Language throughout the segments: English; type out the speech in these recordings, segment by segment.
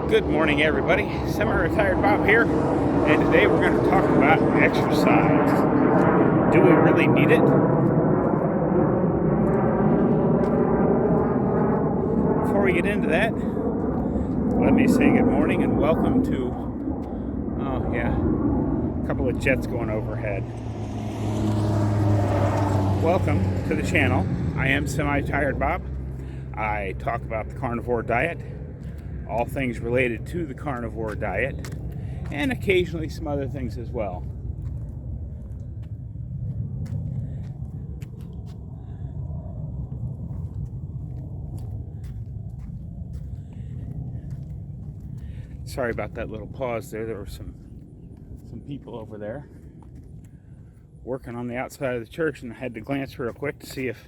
Good morning, everybody. Semi-retired Bob here, and today we're going to talk about exercise. Do we really need it? Before we get into that, let me say good morning and welcome to, a couple of jets going overhead. Welcome to the channel. I am Semi-Retired Bob. I talk about the carnivore diet, all things related to the carnivore diet, and occasionally some other things as well. Sorry about that little pause there. There were some people over there working on the outside of the church, and I had to glance real quick to see if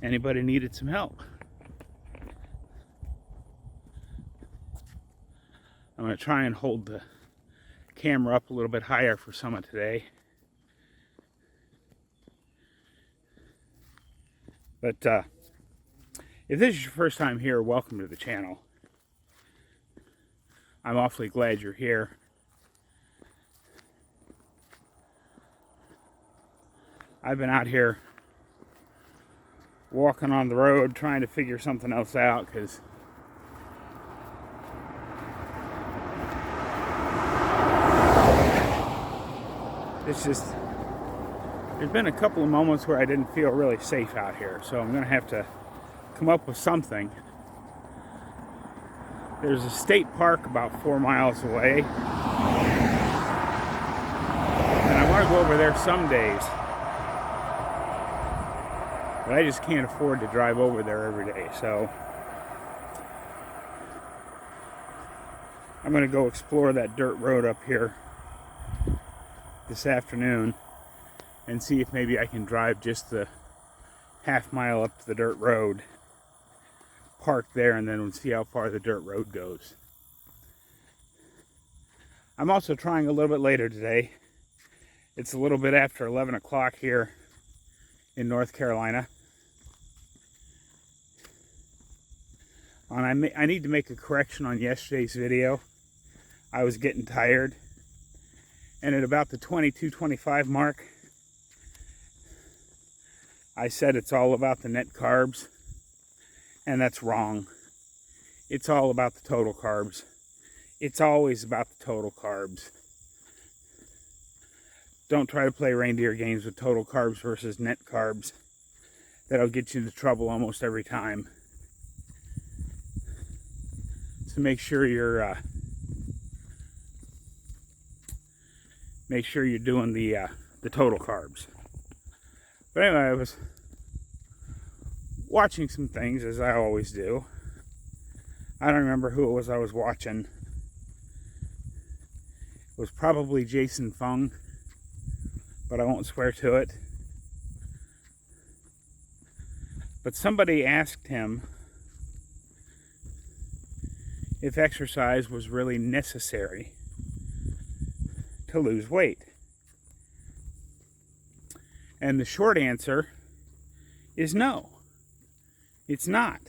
anybody needed some help. I'm going to try and hold the camera up a little bit higher for some of today. But if this is your first time here, welcome to the channel. I'm awfully glad you're here. I've been out here walking on the road trying to figure something else out because it's just, there's been a couple of moments where I didn't feel really safe out here, so I'm going to have to come up with something. There's a state park about 4 miles away, and I want to go over there some days, but I just can't afford to drive over there every day, so I'm going to go explore that dirt road up here this afternoon and see if maybe I can drive just the half mile up to the dirt road, park there, and then we'll see how far the dirt road goes. I'm also trying a little bit later today. It's a little bit after 11 o'clock here in North Carolina. And I need to make a correction on yesterday's video. I was getting tired, and at about the 22-25 mark, I said it's all about the net carbs, and that's wrong. It's all about the total carbs. It's always about the total carbs. Don't try to play reindeer games with total carbs versus net carbs. That'll get you into trouble almost every time. So make sure you're doing the total carbs. But anyway, I was watching some things, as I always do. I don't remember who it was I was watching. It was probably Jason Fung, but I won't swear to it. But somebody asked him if exercise was really necessary to lose weight. And the short answer is no, it's not.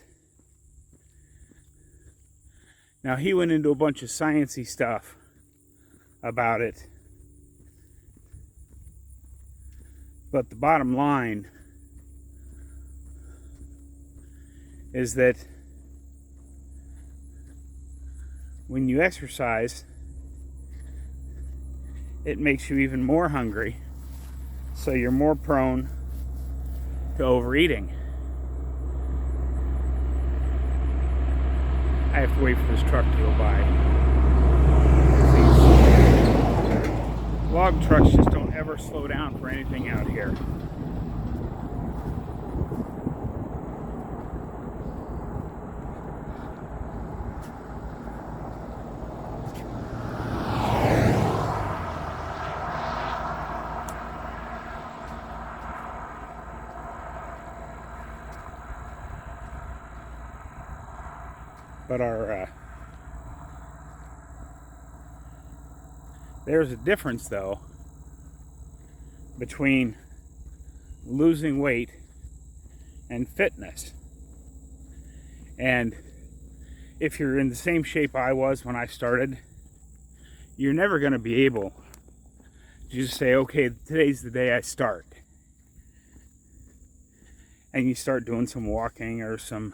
Now, he went into a bunch of sciencey stuff about it, but the bottom line is that when you exercise, it makes you even more hungry, so you're more prone to overeating. I have to wait for this truck to go by. These log trucks just don't ever slow down for anything out here. But there's a difference, though, between losing weight and fitness. And if you're in the same shape I was when I started, you're never going to be able to just say, okay, today's the day I start. And you start doing some walking or some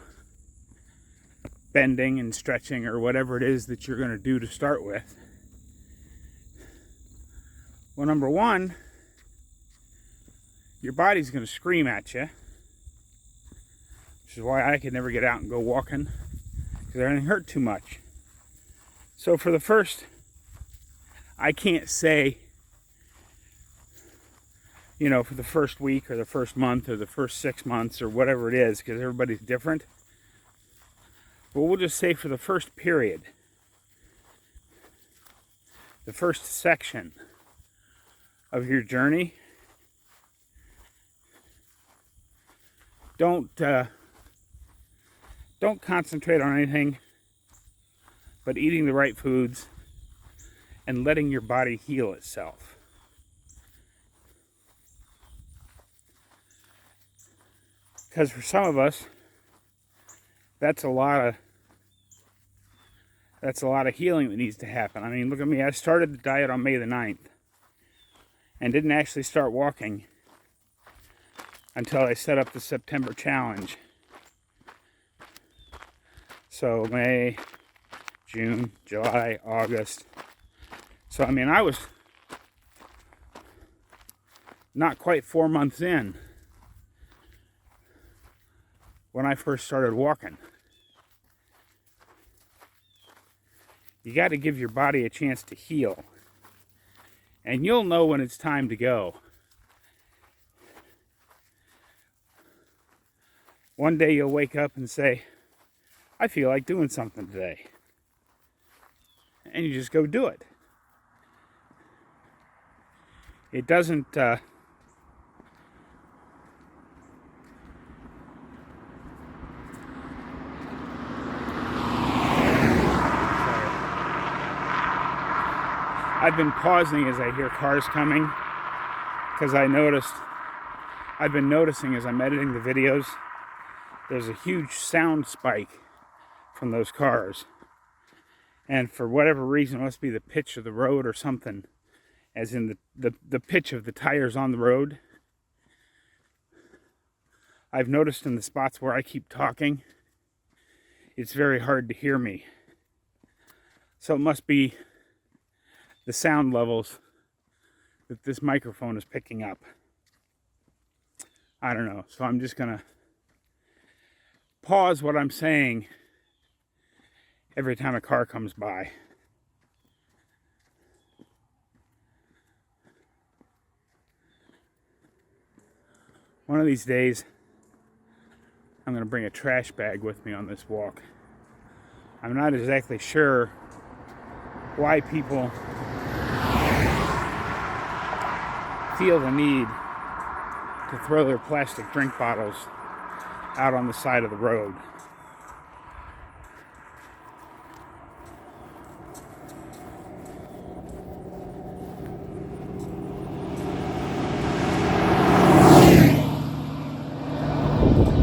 bending and stretching or whatever it is that you're going to do to start with. Well, number one, your body's going to scream at you, which is why I could never get out and go walking, because I didn't hurt too much. So for the first, I can't say, you know, for the first week or the first month or the first 6 months or whatever it is, because everybody's different. But we'll just say for the first period, the first section of your journey, don't concentrate on anything but eating the right foods and letting your body heal itself. Because for some of us, that's a lot of healing that needs to happen. I mean, look at me. I started the diet on May the 9th and didn't actually start walking until I set up the September challenge. So May, June, July, August. So I mean, I was not quite 4 months in when I first started walking. You got to give your body a chance to heal. And you'll know when it's time to go. One day you'll wake up and say, I feel like doing something today. And you just go do it. It doesn't... I've been pausing as I hear cars coming, because I've been noticing as I'm editing the videos, there's a huge sound spike from those cars. And for whatever reason, it must be the pitch of the road or something, as in the pitch of the tires on the road. I've noticed in the spots where I keep talking, it's very hard to hear me. So it must be the sound levels that this microphone is picking up. I don't know. So I'm just going to pause what I'm saying every time a car comes by. One of these days, I'm going to bring a trash bag with me on this walk. I'm not exactly sure why people feel the need to throw their plastic drink bottles out on the side of the road.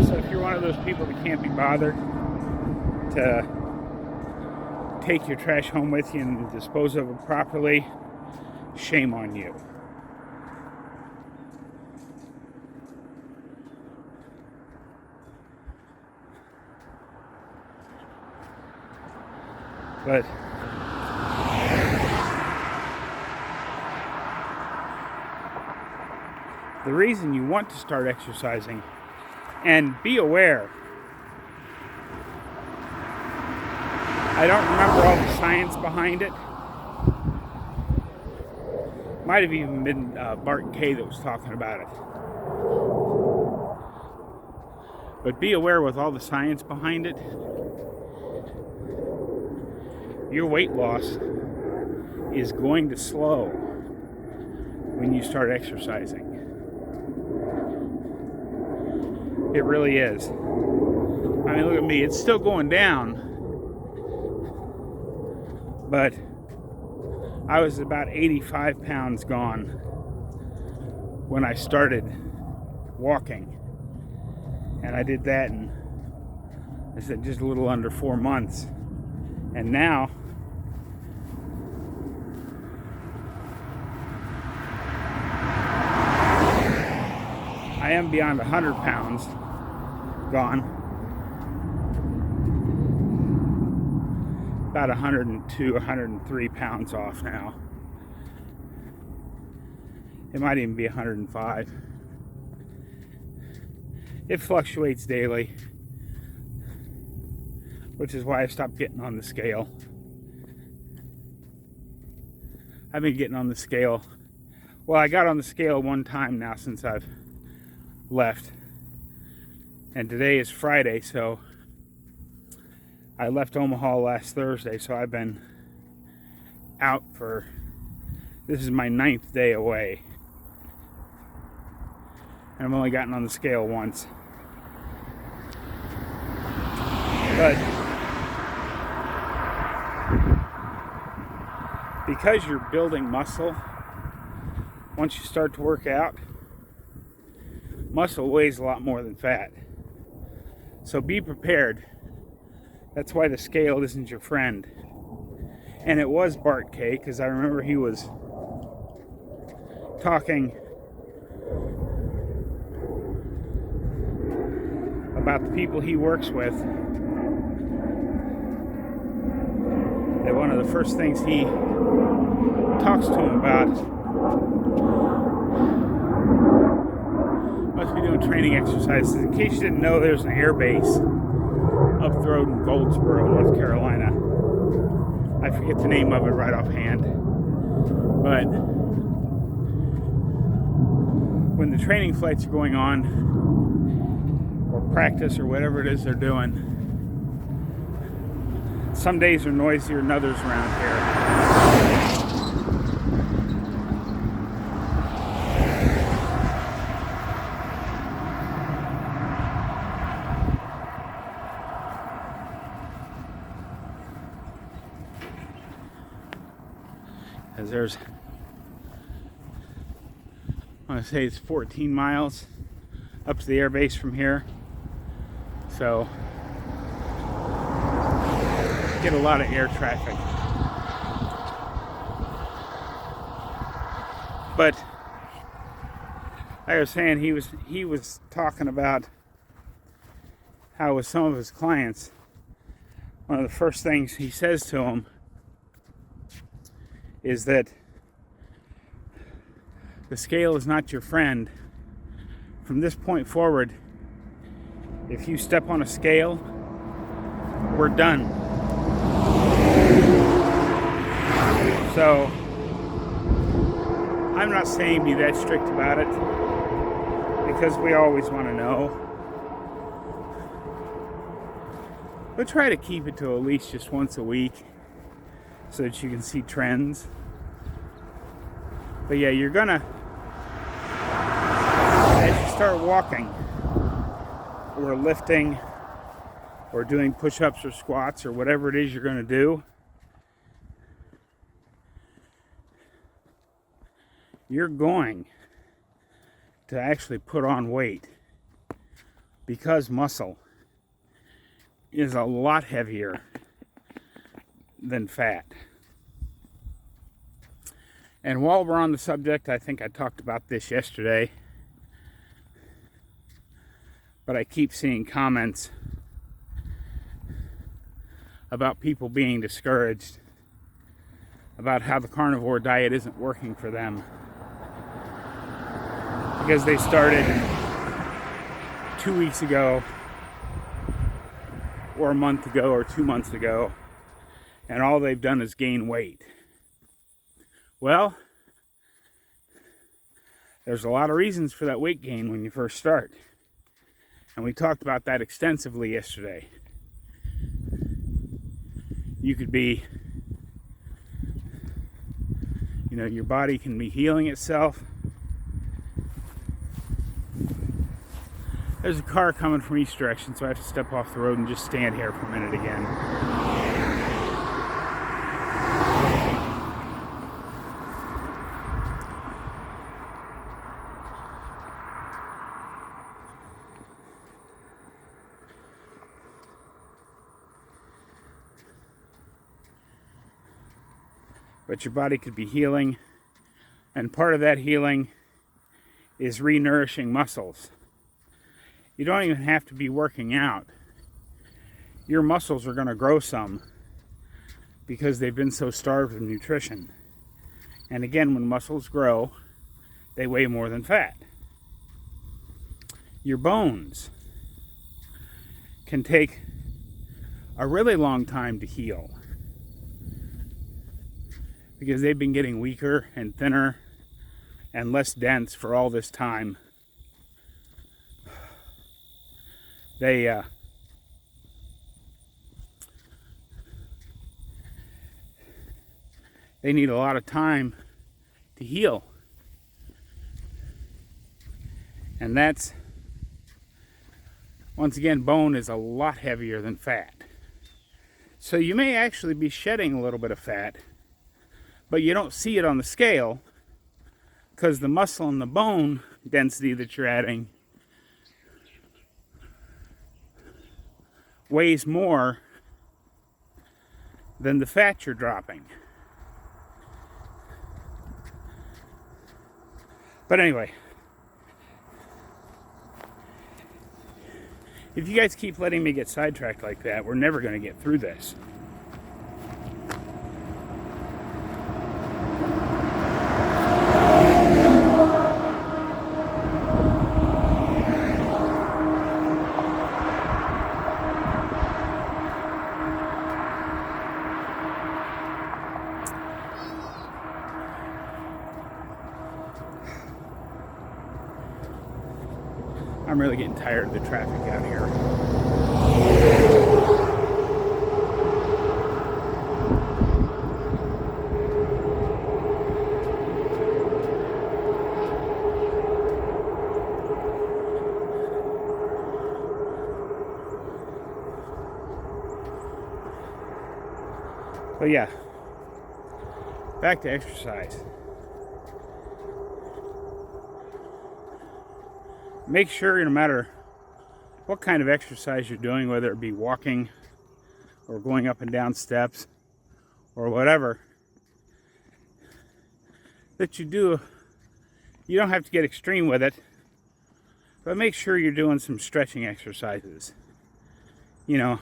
So if you're one of those people that can't be bothered to take your trash home with you and dispose of it properly, shame on you. But the reason you want to start exercising, and be aware, I don't remember all the science behind it. Might have even been Bart K that was talking about it. But be aware, with all the science behind it, your weight loss is going to slow when you start exercising. It really is. I mean, look at me. It's still going down. But I was about 85 pounds gone when I started walking. And I did that in, I said, just a little under 4 months. And now I am beyond 100 pounds gone. About 102, 103 pounds off now. It might even be 105. It fluctuates daily, which is why I stopped getting on the scale. I've been getting on the scale. Well, I got on the scale one time now since I've left. And today is Friday, so I left Omaha last Thursday, so I've been out for, this is my 9th day away. And I've only gotten on the scale once. But because you're building muscle, once you start to work out, muscle weighs a lot more than fat. So be prepared. That's why the scale isn't your friend. And it was Bart K, because I remember he was talking about the people he works with. That one of the first things he talks to him about, must be doing training exercises. In case you didn't know, there's an air base up the road in Goldsboro, North Carolina. I forget the name of it right offhand. But when the training flights are going on, or practice, or whatever it is they're doing, some days are noisier than others around here. As there's, I want to say it's 14 miles up to the air base from here. So get a lot of air traffic. But I was saying, he was talking about how with some of his clients, one of the first things he says to them is that the scale is not your friend. From this point forward, if you step on a scale, we're done. So I'm not saying be that strict about it, because we always want to know. But try to keep it to at least just once a week so that you can see trends. But yeah, you're gonna, as you start walking or lifting or doing push-ups or squats or whatever it is you're gonna do, you're going to actually put on weight, because muscle is a lot heavier than fat. And while we're on the subject, I think I talked about this yesterday, but I keep seeing comments about people being discouraged about how the carnivore diet isn't working for them, because they started 2 weeks ago, or a month ago, or 2 months ago, and all they've done is gain weight. Well, there's a lot of reasons for that weight gain when you first start. And we talked about that extensively yesterday. You could be, your body can be healing itself. There's a car coming from each direction, so I have to step off the road and just stand here for a minute again. but your body could be healing, and part of that healing is re-nourishing muscles. You don't even have to be working out. Your muscles are going to grow some because they've been so starved of nutrition. And again, when muscles grow, they weigh more than fat. Your bones can take a really long time to heal because they've been getting weaker and thinner and less dense for all this time. They need a lot of time to heal. And that's, once again, bone is a lot heavier than fat. So you may actually be shedding a little bit of fat, but you don't see it on the scale because the muscle and the bone density that you're adding weighs more than the fat you're dropping. But anyway, if you guys keep letting me get sidetracked like that, we're never going to get through this. I'm really getting tired of the traffic out here. But yeah, back to exercise. Make sure, no matter what kind of exercise you're doing, whether it be walking or going up and down steps or whatever, that you don't have to get extreme with it, but make sure you're doing some stretching exercises. You know,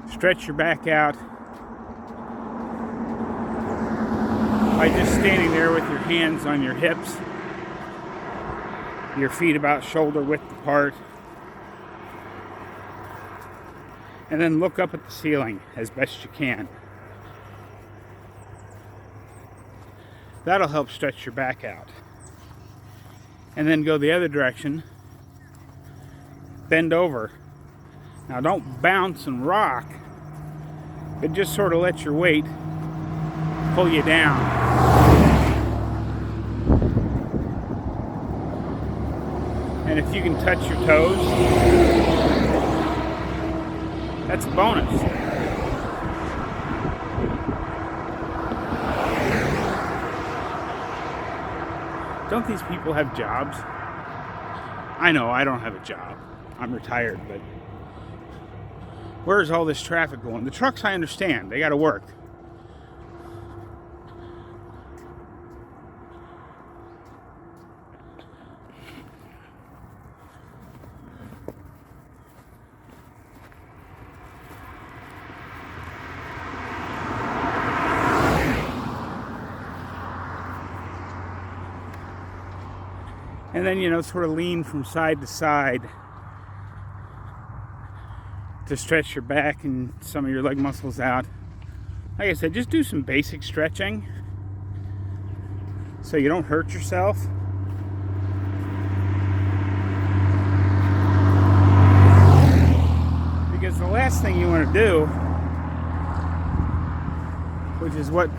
stretch your back out by just standing there with your hands on your hips, your feet about shoulder width apart, and then look up at the ceiling as best you can. That'll help stretch your back out. And then go the other direction, bend over. Now don't bounce and rock, but just sort of let your weight pull you down. And if you can touch your toes, that's a bonus. Don't these people have jobs? I know I don't have a job. I'm retired, but where's all this traffic going? The trucks, I understand. They got to work. And then, sort of lean from side to side to stretch your back and some of your leg muscles out. Like I said, just do some basic stretching so you don't hurt yourself. Because the last thing you want to do, which is what,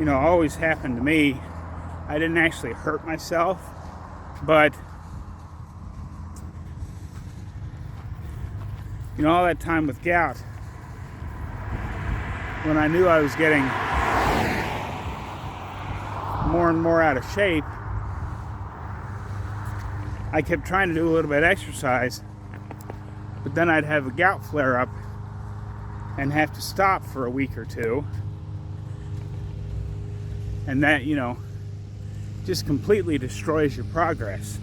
always happened to me, I didn't actually hurt myself. But, all that time with gout, when I knew I was getting more and more out of shape, I kept trying to do a little bit of exercise, but then I'd have a gout flare up, and have to stop for a week or two. And that, just completely destroys your progress.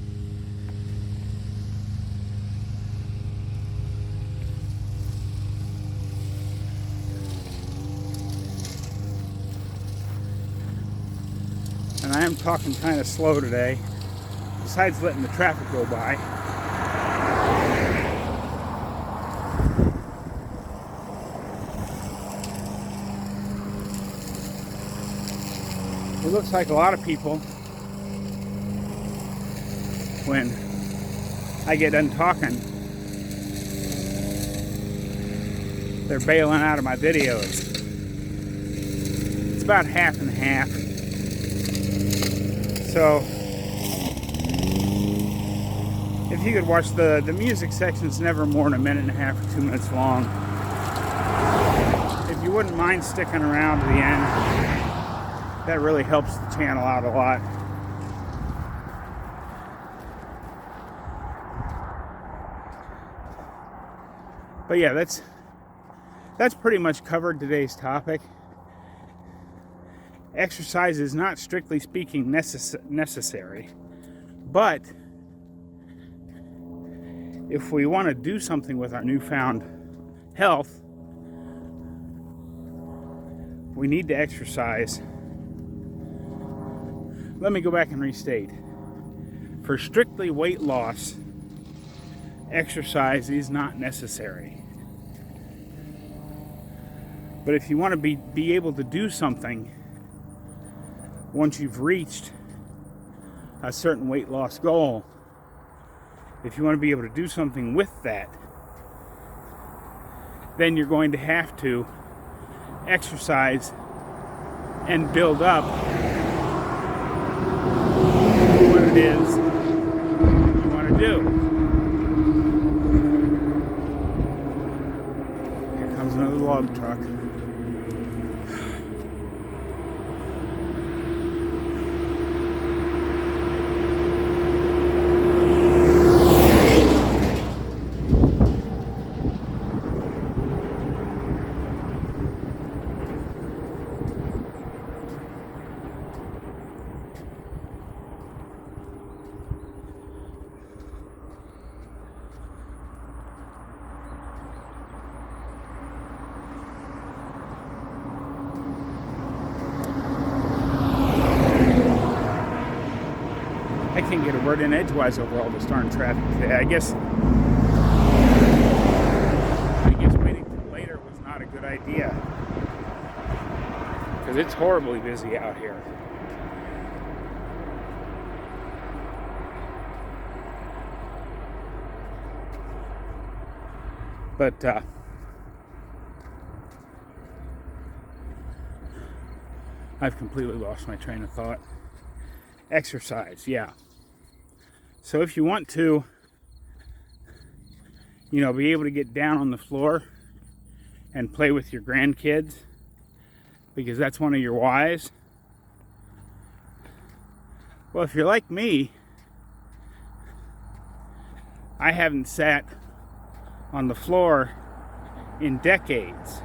And I am talking kind of slow today, besides letting the traffic go by. It looks like a lot of people, when I get done talking, they're bailing out of my videos. It's about half and half. So if you could watch the music section's never more than 1.5 minutes or 2 minutes long. If you wouldn't mind sticking around to the end, that really helps the channel out a lot. But yeah, that's pretty much covered today's topic. Exercise is not, strictly speaking, necessary. But if we want to do something with our newfound health, we need to exercise. Let me go back and restate. For strictly weight loss, exercise is not necessary. But if you want to be able to do something once you've reached a certain weight loss goal, if you want to be able to do something with that, then you're going to have to exercise and build up what it is you want to do. Here comes another log truck. I can't get a word in edgewise over all this darn traffic today. I guess waiting till later was not a good idea, because it's horribly busy out here. But I've completely lost my train of thought. Exercise, yeah. So if you want to, be able to get down on the floor and play with your grandkids, because that's one of your whys. Well, if you're like me, I haven't sat on the floor in decades.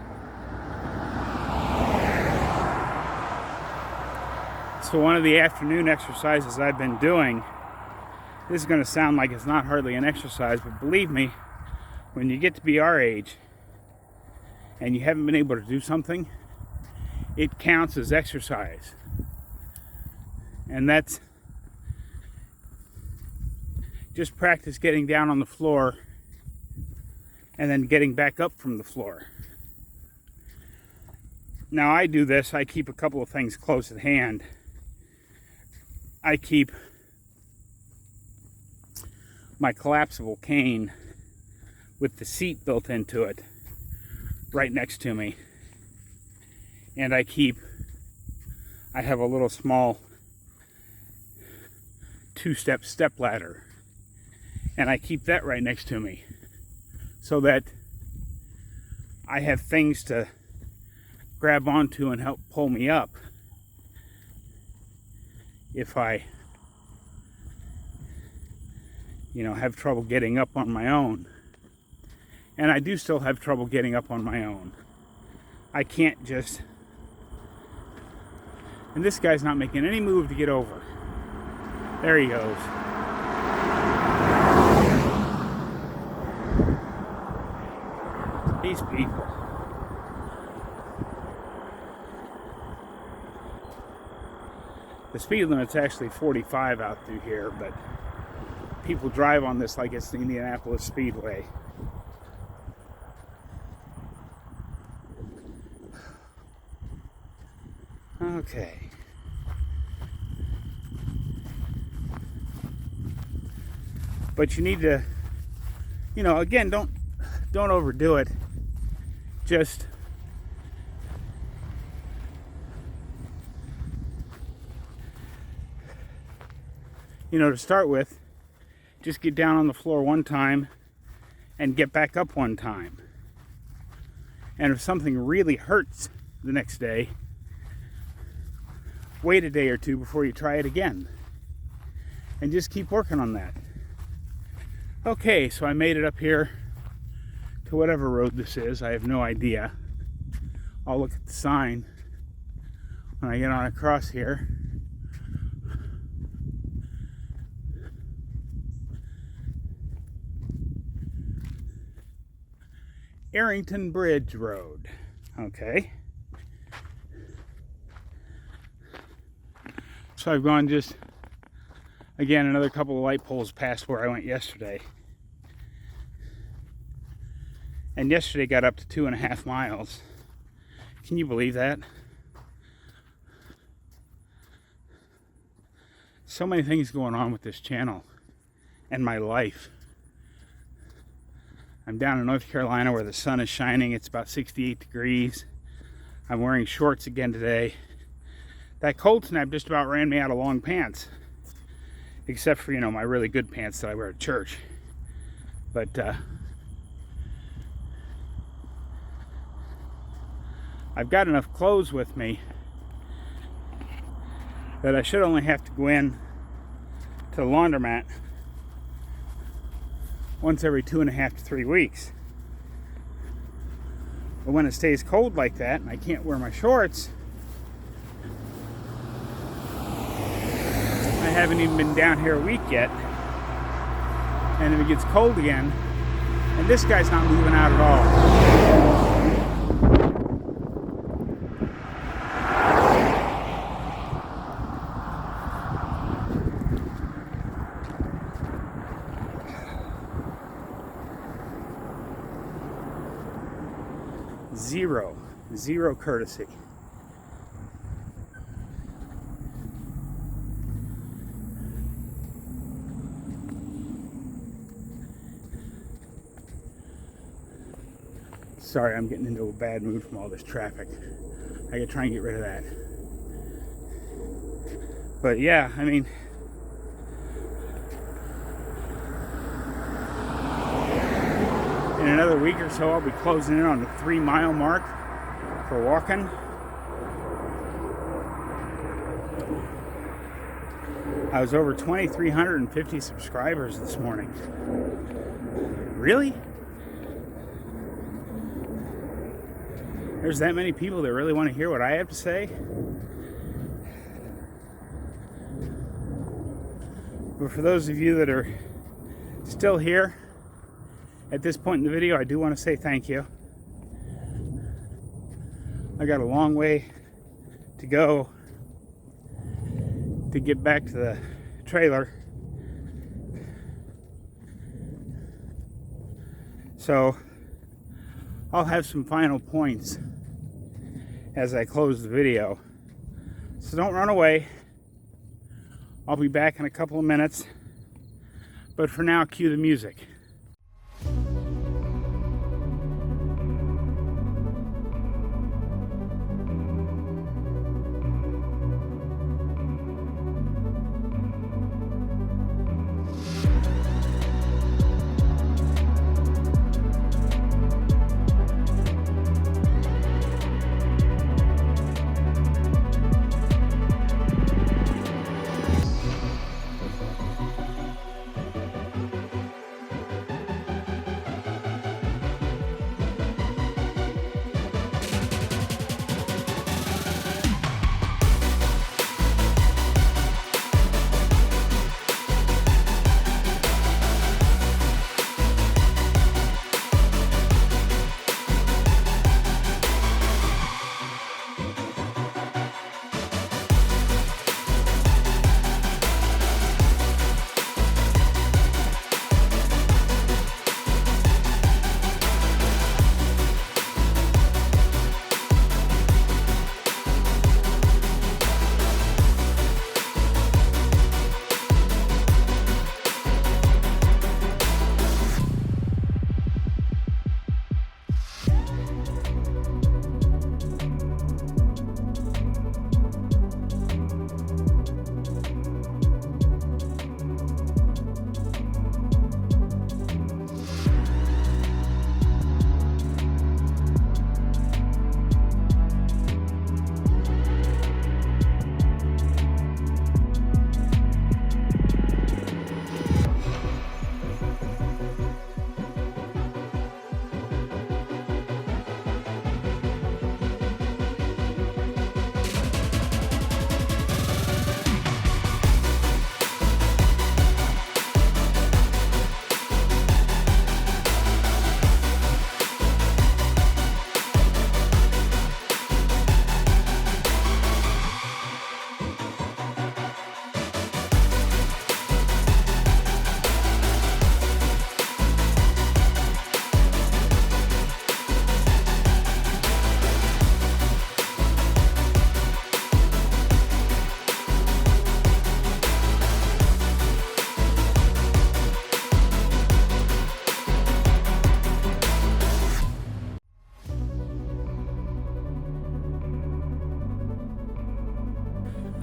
So one of the afternoon exercises I've been doing, this is going to sound like it's not hardly an exercise, but believe me, when you get to be our age and you haven't been able to do something, it counts as exercise. And that's just practice getting down on the floor and then getting back up from the floor. Now I do this, I keep a couple of things close at hand. I keep my collapsible cane with the seat built into it right next to me. And I have a little small 2-step step ladder. And I keep that right next to me, so that I have things to grab onto and help pull me up if I, have trouble getting up on my own. And I do still have trouble getting up on my own. I can't just... And this guy's not making any move to get over. There he goes. These people. The speed limit's actually 45 out through here, but people drive on this like it's the Indianapolis Speedway. Okay. But you need to, again, don't overdo it. Just to start with, just get down on the floor one time and get back up one time. And if something really hurts the next day, wait a day or two before you try it again. And just keep working on that. Okay, so I made it up here to whatever road this is. I have no idea. I'll look at the sign when I get on across here. Arrington Bridge Road. Okay. So I've gone just, again, another couple of light poles past where I went yesterday. And yesterday got up to 2.5 miles. Can you believe that? So many things going on with this channel and my life. I'm down in North Carolina where the sun is shining. It's about 68 degrees. I'm wearing shorts again today. That cold snap just about ran me out of long pants. Except for, my really good pants that I wear at church. But, I've got enough clothes with me that I should only have to go in to the laundromat once every 2.5 to 3 weeks. But when it stays cold like that and I can't wear my shorts, I haven't even been down here a week yet. And if it gets cold again, and this guy's not moving out at all. 0 courtesy. Sorry, I'm getting into a bad mood from all this traffic. I gotta try and get rid of that. But yeah, I mean, in another week or so, I'll be closing in on the 3-mile mark for walking. I was over 2,350 subscribers this morning. Really? There's that many people that really want to hear what I have to say? But for those of you that are still here at this point in the video, I do want to say thank you. I got a long way to go to get back to the trailer. So I'll have some final points as I close the video. So don't run away. I'll be back in a couple of minutes. But for now, cue the music.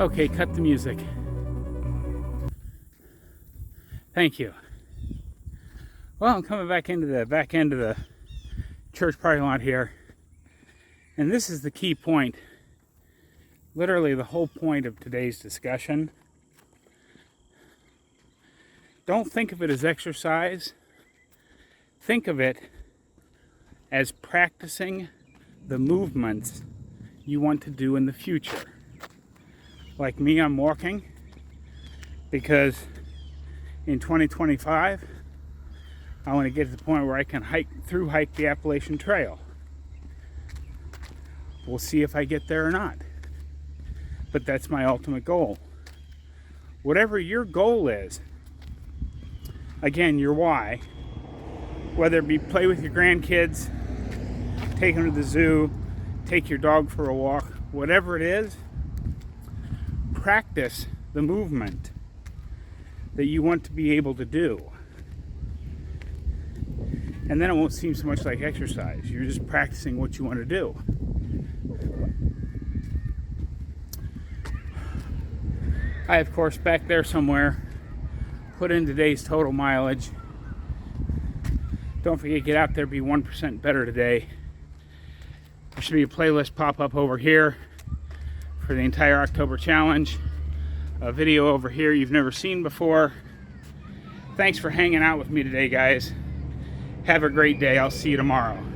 Okay, cut the music. Thank you. Well, I'm coming back into the back end of the church parking lot here. And this is the key point. Literally the whole point of today's discussion. Don't think of it as exercise. Think of it as practicing the movements you want to do in the future. Like me, I'm walking because in 2025, I want to get to the point where I can hike the Appalachian Trail. We'll see if I get there or not. But that's my ultimate goal. Whatever your goal is, again, your why, whether it be play with your grandkids, take them to the zoo, take your dog for a walk, whatever it is, practice the movement that you want to be able to do. And then it won't seem so much like exercise. You're just practicing what you want to do. I, of course, back there somewhere, put in today's total mileage. Don't forget, get out there, be 1% better today. There should be a playlist pop up over here for the entire October challenge. A video over here you've never seen before. Thanks for hanging out with me today, guys. Have a great day. I'll see you tomorrow.